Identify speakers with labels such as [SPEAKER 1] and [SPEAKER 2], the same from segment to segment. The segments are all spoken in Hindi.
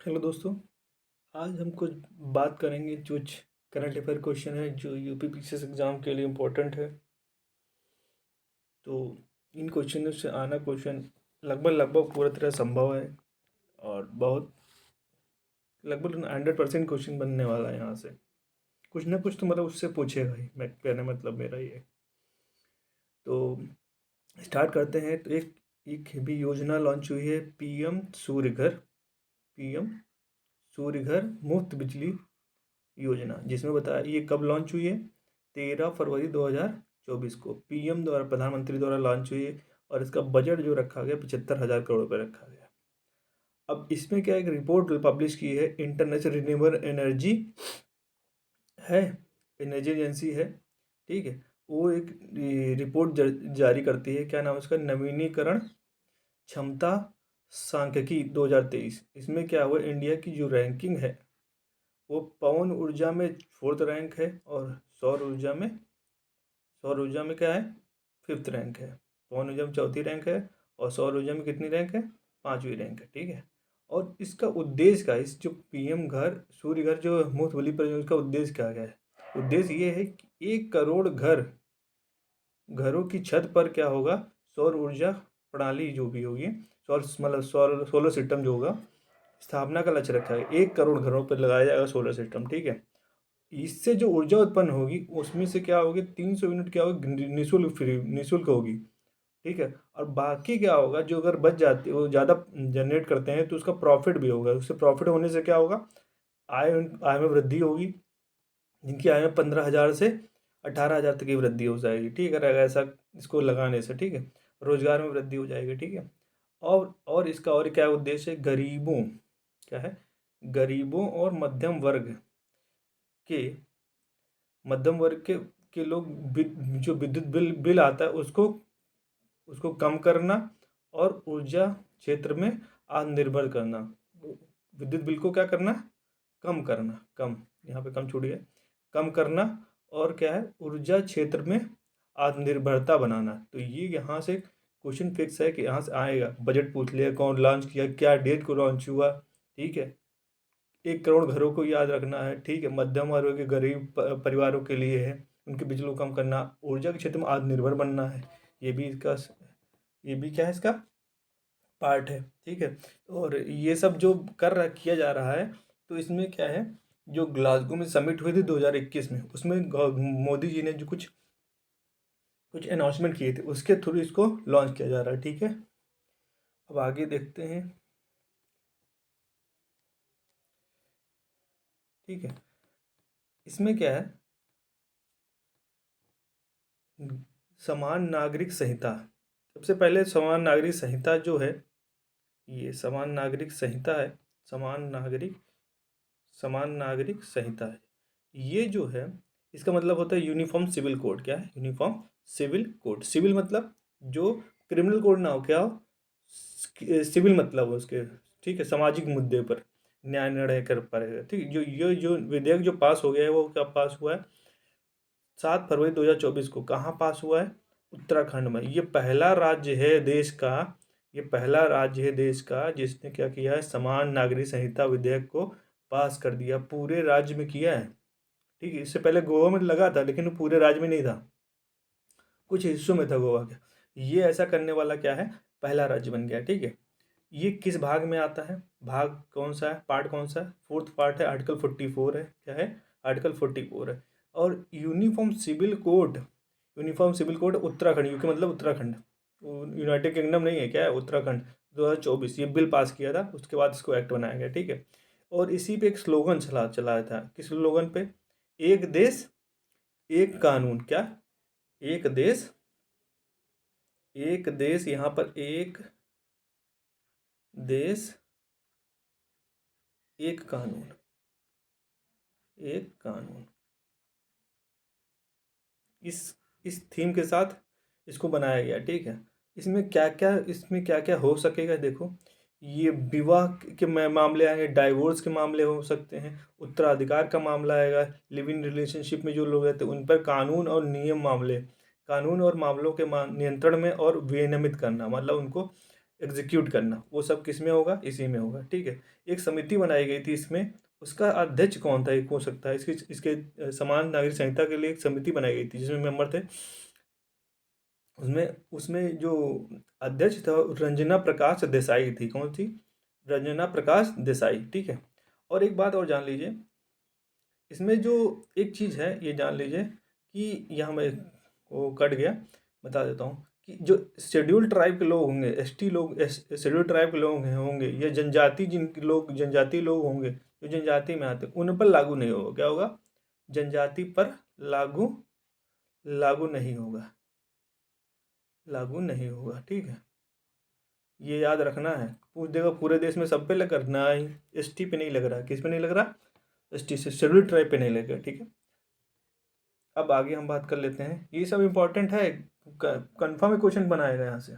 [SPEAKER 1] हेलो दोस्तों। आज हम कुछ बात करेंगे कुछ करंट अफेयर क्वेश्चन है जो यूपी पीसीएस एग्ज़ाम के लिए इम्पोर्टेंट है। तो इन क्वेश्चनों से आना क्वेश्चन लगभग लगभग पूरी तरह संभव है और बहुत लगभग 100% क्वेश्चन बनने वाला है। यहाँ से कुछ ना कुछ तो मतलब उससे पूछेगा ही, मैं कहने मतलब मेरा ये। तो स्टार्ट करते हैं। तो एक एक भी योजना लॉन्च हुई है, पीएम सूर्य घर मुफ्त बिजली योजना, जिसमें बताया ये कब लॉन्च हुई है। 13 फरवरी 2024 को पीएम द्वारा, प्रधानमंत्री द्वारा लॉन्च हुई है। और इसका बजट जो रखा गया 75,000 करोड़ रुपये रखा गया। अब इसमें क्या, एक रिपोर्ट पब्लिश की है इंटरनेशनल रिन्यूएबल एनर्जी है, एनर्जी एजेंसी है, ठीक है। वो एक रिपोर्ट जारी करती है, क्या नाम है उसका, नवीनीकरण क्षमता सांख्यिकी 2023। इसमें क्या हुआ, इंडिया की जो रैंकिंग है वो पवन ऊर्जा में 4th रैंक है, और सौर ऊर्जा में क्या है, 5th रैंक है। पवन ऊर्जा में 4थी रैंक है, और सौर ऊर्जा में कितनी रैंक है, 5वीं रैंक है, ठीक है। और इसका उद्देश्य क्या है, इस जो पीएम घर सूर्य घर जो मुफ्त बिजली परियोजना का उद्देश्य क्या है। उद्देश्य ये है कि 1 करोड़ घरों की छत पर क्या होगा, सौर ऊर्जा प्रणाली जो भी होगी, सौर मतलब सोलर सिस्टम जो होगा, स्थापना का लक्ष्य रखा है। 1 करोड़ घरों पर लगाया जाएगा सोलर सिस्टम, ठीक है। इससे जो ऊर्जा उत्पन्न होगी उसमें से क्या होगी, 300 यूनिट क्या होगी, निःशुल्क होगी, ठीक है। और बाकी क्या होगा, जो अगर बच जाती है, वो ज़्यादा जनरेट करते हैं तो उसका प्रॉफिट भी होगा। उससे प्रॉफिट होने से क्या होगा, आय आय में वृद्धि होगी। जिनकी आय में 15,000 से 18,000 तक की वृद्धि हो जाएगी, ठीक है, अगर ऐसा इसको लगाने से, ठीक है। रोजगार में वृद्धि हो जाएगी, ठीक है। और इसका और क्या उद्देश्य है, गरीबों, क्या है, गरीबों और मध्यम वर्ग के लोग जो विद्युत बिल आता है उसको उसको कम करना, और ऊर्जा क्षेत्र में आत्मनिर्भर करना। विद्युत बिल को क्या करना, कम करना, कम, यहाँ पे कम छूट गया, कम करना। और क्या है, ऊर्जा क्षेत्र में आत्मनिर्भरता बनाना। तो ये यहाँ से क्वेश्चन फिक्स है कि यहाँ से आएगा। बजट पूछ लिया, कौन लॉन्च किया, क्या डेट को लॉन्च हुआ, ठीक है। 1 करोड़ घरों को याद रखना है, ठीक है। मध्यम वर्ग के गरीब परिवारों के लिए है, उनके बिजली को कम करना, ऊर्जा के क्षेत्र में आत्मनिर्भर बनना है। ये भी इसका, ये भी क्या है, इसका पार्ट है, ठीक है। और ये सब जो किया जा रहा है, तो इसमें क्या है, जो ग्लासगो में समिट हुई थी 2021 में, उसमें मोदी जी ने जो कुछ कुछ अनाउंसमेंट किए थे, उसके थ्रू इसको लॉन्च किया जा रहा है, ठीक है। अब आगे देखते हैं, ठीक है। इसमें क्या है, समान नागरिक संहिता। सबसे पहले समान नागरिक संहिता जो है, ये समान नागरिक संहिता है, समान नागरिक समान नागरिक संहिता है। ये जो है, इसका मतलब होता है यूनिफॉर्म सिविल कोड। क्या है, यूनिफॉर्म सिविल कोड। सिविल मतलब जो क्रिमिनल कोड ना हो, क्या हो, सिविल मतलब हो उसके, ठीक है, सामाजिक मुद्दे पर न्याय निर्णय कर पाएगा, ठीक है। जो विधेयक जो पास हो गया है, वो क्या पास हुआ है, 7 फरवरी 2024 को। कहाँ पास हुआ है, उत्तराखंड में। ये पहला राज्य है देश का, ये पहला राज्य है देश का जिसने क्या किया है, समान नागरिक संहिता विधेयक को पास कर दिया, पूरे राज्य में किया है, ठीक है। इससे पहले गोवा में लगा था, लेकिन वो पूरे राज्य में नहीं था, कुछ हिस्सों में था गोवा के। ये ऐसा करने वाला क्या है, पहला राज्य बन गया, ठीक है। ये किस भाग में आता है, भाग कौन सा है, पार्ट कौन सा है, 4th पार्ट है, आर्टिकल 44 है, क्या है, आर्टिकल 44 है। और uniform civil code Uttarakhand, UK मतलब उत्तराखंड, यूनाइटेड किंगडम नहीं है, क्या है, उत्तराखंड, 2024 ये बिल पास किया था, उसके बाद इसको एक्ट बनाया गया, ठीक है। और इसी पे एक स्लोगन चलाया था, किस स्लोगन पे, एक देश एक कानून। क्या, एक देश यहाँ पर एक देश एक कानून, एक कानून, इस थीम के साथ इसको बनाया गया, ठीक है। इसमें क्या क्या हो सकेगा, देखो, ये विवाह के मामले आएंगे, डाइवोर्स के मामले हो सकते हैं, उत्तराधिकार का मामला आएगा, लिव इन रिलेशनशिप में जो लोग रहते हैं उन पर कानून और मामलों के नियंत्रण में और विनियमित करना, मतलब उनको एग्जीक्यूट करना, वो सब किस में होगा, इसी में होगा। ठीक है, एक समिति बनाई गई थी इसमें, उसका अध्यक्ष कौन था, एक हो सकता है, इसके समान नागरिक संहिता के लिए एक समिति बनाई गई थी जिसमें मेंबर थे, उसमें उसमें जो अध्यक्ष था रंजना प्रकाश देसाई थी। कौन थी? रंजना प्रकाश देसाई। ठीक है, और एक बात और जान लीजिए, इसमें जो एक चीज़ है ये जान लीजिए कि यहाँ मैं वो कट गया, बता देता हूँ कि जो शेड्यूल ट्राइब के लोग होंगे, एसटी लोग, शेड्यूल ट्राइब के लोग होंगे, या जनजाति जनजाति लोग होंगे जो जनजाति में आते हैं, उन पर लागू नहीं होगा। क्या होगा? जनजाति पर लागू लागू नहीं होगा, लागू नहीं होगा। ठीक है, ये याद रखना है। पूछ देगा पूरे देश में सब पे लग कर, ना ही एसटी पे नहीं लग रहा। किस पे नहीं लग रहा? एसटी से, शेड्यूल ट्राइब पे नहीं लगेगा। ठीक है, अब आगे हम बात कर लेते हैं, ये सब इंपॉर्टेंट है, कंफर्म क्वेश्चन बनाएगा यहाँ से।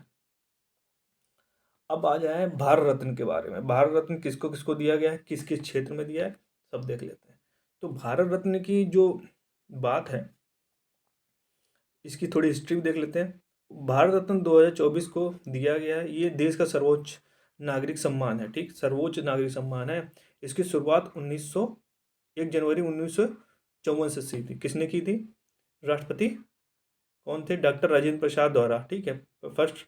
[SPEAKER 1] अब आ जाए भारत रत्न के बारे में। भारत रत्न किसको किसको दिया गया है, किस किस क्षेत्र में दिया है, सब देख लेते हैं। तो भारत रत्न की जो बात है, इसकी थोड़ी हिस्ट्री देख लेते हैं। भारत रत्न 2024 को दिया गया है, ये देश का सर्वोच्च नागरिक सम्मान है। ठीक, सर्वोच्च नागरिक सम्मान है। इसकी शुरुआत 1 जनवरी 1954 से थी। किसने की थी? राष्ट्रपति कौन थे? डॉक्टर राजेंद्र प्रसाद द्वारा। ठीक है, फर्स्ट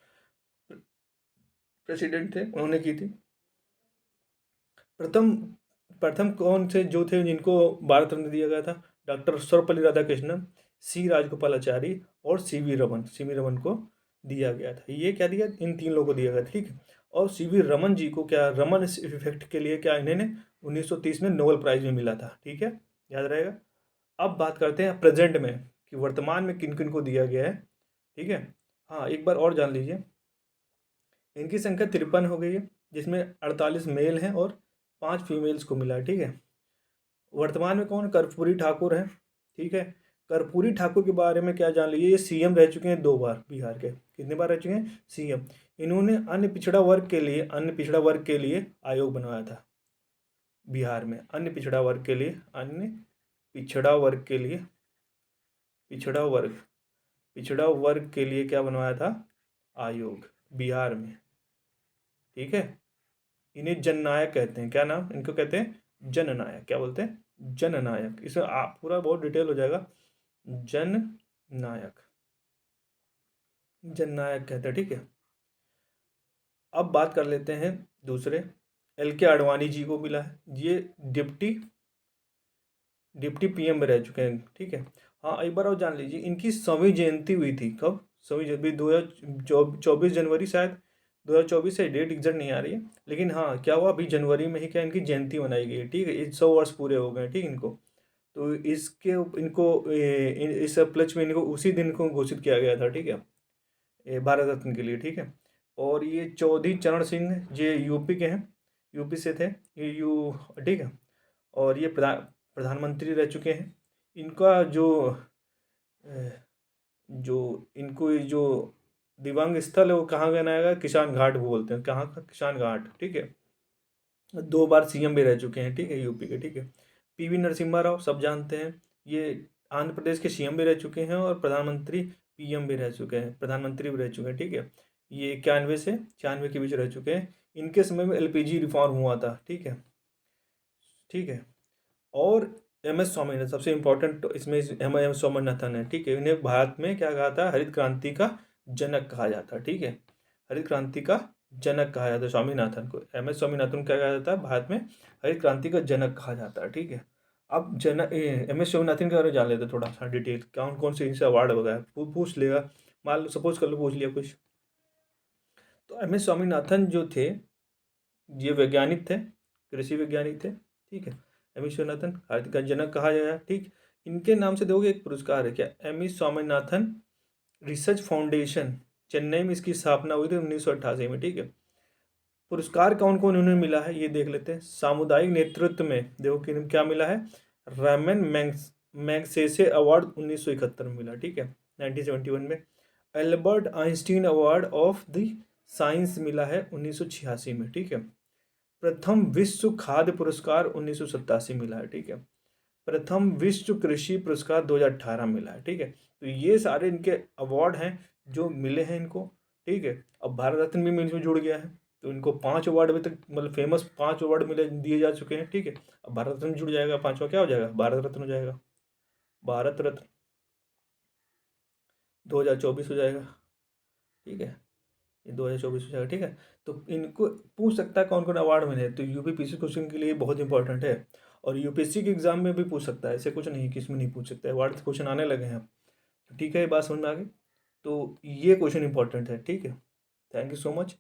[SPEAKER 1] प्रेसिडेंट थे, उन्होंने की थी। प्रथम प्रथम कौन से जो थे जिनको भारत रत्न दिया गया था? डॉक्टर सर्वपल्ली राधाकृष्णन, सी राजगोपालाचारी और सी वी रमन को दिया गया था। ये क्या दिया? इन 3 लोगों को दिया गया। ठीक है, और सी वी रमन जी को क्या, रमन इफेक्ट के लिए क्या इन्हें 1930 में नोबेल प्राइज भी मिला था। ठीक है, याद रहेगा। अब बात करते हैं प्रेजेंट में कि वर्तमान में किन किन को दिया गया है। ठीक है, हाँ एक बार और जान लीजिए, इनकी संख्या 53 हो गई है, जिसमें 48 मेल हैं और 5 फीमेल्स को मिला है। ठीक है, वर्तमान में कौन? कर्पूरी ठाकुर है। ठीक है, कर्पूरी ठाकुर के बारे में क्या जान लीजिए, ये सीएम रह चुके हैं 2 बार बिहार के। कितने बार रह चुके हैं? सीएम। इन्होंने अन्य पिछड़ा वर्ग के लिए आयोग बनवाया था बिहार में। अन्य पिछड़ा वर्ग के लिए, अन्य पिछड़ा वर्ग के लिए, पिछड़ा वर्ग के लिए क्या बनवाया था? आयोग, बिहार में। ठीक है, इन्हें जननायक कहते हैं। क्या नाम इनको कहते हैं? जननायक। क्या बोलते हैं? जननायक। इसमें आप पूरा बहुत डिटेल हो जाएगा। जननायक, जननायक कहते हैं। ठीक है, अब बात कर लेते हैं दूसरे, एल के आडवाणी जी को मिला है, ये डिप्टी पीएम में रह चुके हैं। ठीक है, हाँ एक बार और जान लीजिए, इनकी 100वीं जयंती हुई थी। कब? 100वीं जयंती 2024 जनवरी, शायद 2024 से डेट एग्जैक्ट नहीं आ रही है, लेकिन हाँ क्या हुआ, अभी जनवरी में ही क्या इनकी जयंती मनाई गई है। ठीक है, 100 वर्ष पूरे हो गए। ठीक, इनको तो इस उपलक्ष्य में इनको उसी दिन को घोषित किया गया था। ठीक है, ये भारत रत्न के लिए। ठीक है, और ये चौधरी चरण सिंह, ये यूपी के हैं, यूपी से थे ये ठीक है, और ये प्रधानमंत्री रह चुके हैं। इनका जो इनको ये जो दिव्यांग स्थल है वो कहाँ बनाएगा? किसान घाट बोलते हैं। कहाँ का? किसान घाट। ठीक है, 2 बार सीएम भी रह चुके हैं। ठीक है, यूपी के। ठीक है, पीवी नरसिम्हा राव सब जानते हैं, ये आंध्र प्रदेश के सीएम भी रह चुके हैं और प्रधानमंत्री पीएम भी रह चुके हैं, प्रधानमंत्री भी रह चुके हैं। ठीक है, ये 91 से 96 के बीच रह चुके हैं। इनके समय में एलपीजी रिफॉर्म हुआ था। ठीक है, ठीक है, और एम एस स्वामीनाथन सबसे इम्पोर्टेंट इसमें एम एस स्वामीनाथन है। ठीक है, इन्हें भारत में क्या कहा था? हरित क्रांति का जनक कहा जाता है। ठीक है, हरित क्रांति का जनक कहा जाता है स्वामीनाथन को। एम एस स्वामीनाथन को क्या कहा जाता है? भारत में हरित क्रांति का जनक कहा जाता है। ठीक है, अब एम एस स्वामीनाथन के बारे में जान लेते हैं थोड़ा सा डिटेल, कौन कौन से इनसे अवार्ड वगैरह पूछ लेगा, मान लो सपोज कर लो पूछ लिया कुछ। तो एम एस स्वामीनाथन जो थे, ये वैज्ञानिक थे, कृषि वैज्ञानिक थे। ठीक है, एम एस स्वामीनाथन भारत का जनक कहा गया। ठीक, इनके नाम से देखोगे एक पुरस्कार है, क्या? M S Swaminathan research foundation, Chennai में इसकी स्थापना हुई थी 1988 में। ठीक है, पुरस्कार कौन कौन उन्हें मिला है ये देख लेते हैं। सामुदायिक नेतृत्व में देखो कि क्या मिला है? रैमन मैग्सेसे अवार्ड 1971 में मिला। ठीक है, 1971 में। Albert Einstein award of the science मिला है 1986 में। ठीक है, प्रथम विश्व खाद्य पुरस्कार 1987 मिला है। ठीक है, प्रथम विश्व कृषि पुरस्कार 2018 मिला है। ठीक है, तो ये सारे इनके अवार्ड हैं जो मिले हैं इनको। ठीक है। अब भारत रत्न भी इसमें जुड़ गया है, तो इनको 5 अवार्ड अभी तक मतलब फेमस 5 अवार्ड मिले दिए जा चुके हैं, ठीक है। अब भारत रत्न जुड़ जाएगा, 5वां क्या हो जाएगा, भारत रत्न हो जाएगा। भारत रत्न 2024 हो जाएगा, ठीक है। ये 2024 हो जाएगा, ठीक है। तो इनको पूछ सकता है कौन कौन अवार्ड मिले, तो यूपीपीसी क्वेश्चन के लिए बहुत इंपॉर्टेंट है। और यूपीएससी के एग्जाम में भी पूछ सकता है, ऐसे कुछ नहीं कि इसमें नहीं पूछ सकता है, अवार्ड क्वेश्चन आने लगे हैं अब। तो ठीक है, ये बात समझ में आ गई। तो ये क्वेश्चन इंपॉर्टेंट है, ठीक है। Thank you so much.